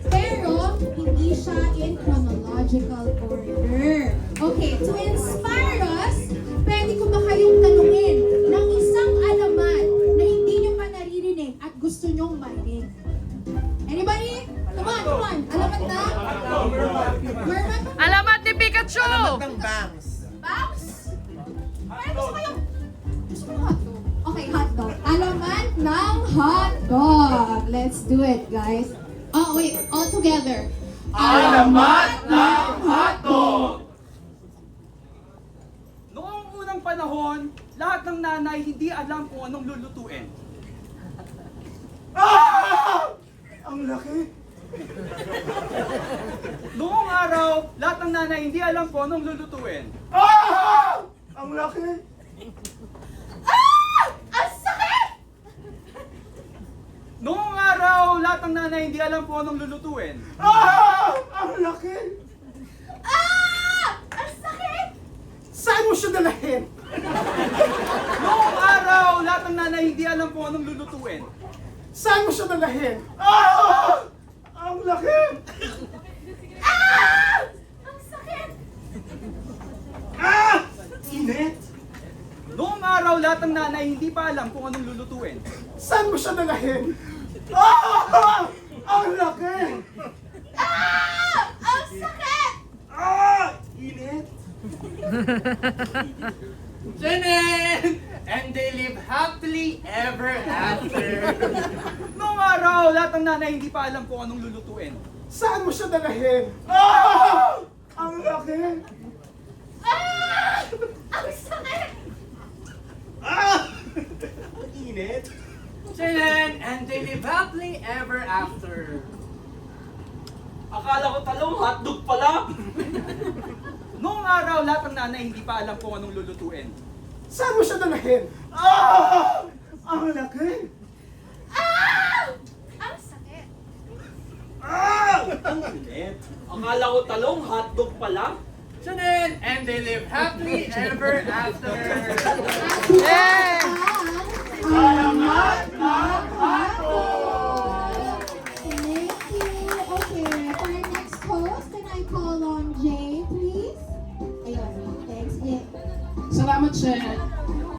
Pero, hindi siya in chronological order. Okay, to inspire us, pwede ko ba kayong tanungin ng isang alamat na hindi nyo pa naririnig at gusto nyong marinig? Anybody? Come on. Alamat na? Merman? Alamat ni Pikachu! Alamat ng bangs. Bangs? Parang gusto ko yung hotdog. Okay, hotdog. Alamat ng hotdog. Let's do it, guys. Oh, wait. All together. Alamat ng hotdog! Noong unang panahon, lahat ng nanay hindi alam kung anong lulutuin. Ang laki! Noong araw, lahat ng nanay hindi alam kung anong lulutuin. Ang laki! Ang sakit! Noong araw, lahat ng nanay hindi alam kung anong lulutuin. Ang laki! Ang sakit! Saan mo siya dalahin? Noong araw, lahat ng nanay hindi alam kung anong lulutuin. Saan mo siya dalahin? Ang laki! Ang sakit! Init! Noong araw, lahat ng nanay hindi pa alam kung anong lulutuin. Saan mo siya dalahin? Ang laki! Ang sakit! Init! Janet! And they live happily ever after. Noong araw, lahat ng nanay hindi pa alam kung anong lulutuin. Saan mo siya dalahin? Ang laki! Ang sakit! Init! Janet! And they live happily ever after. Akala ko talong hotdog pala. Noong araw, lahat ng nanay hindi pa alam kung anong lulutuin. Saan mo siya dalahin? Ang laki! Ang sakit! Ang init! Akala ko talong hotdog pala. Janet! And they live happily ever after. Yay! Alamat ng hotdog! Thank you. Okay, for our next host, can I call on Jay, please? Ayun, thanks, Jay. Salamat, Shen.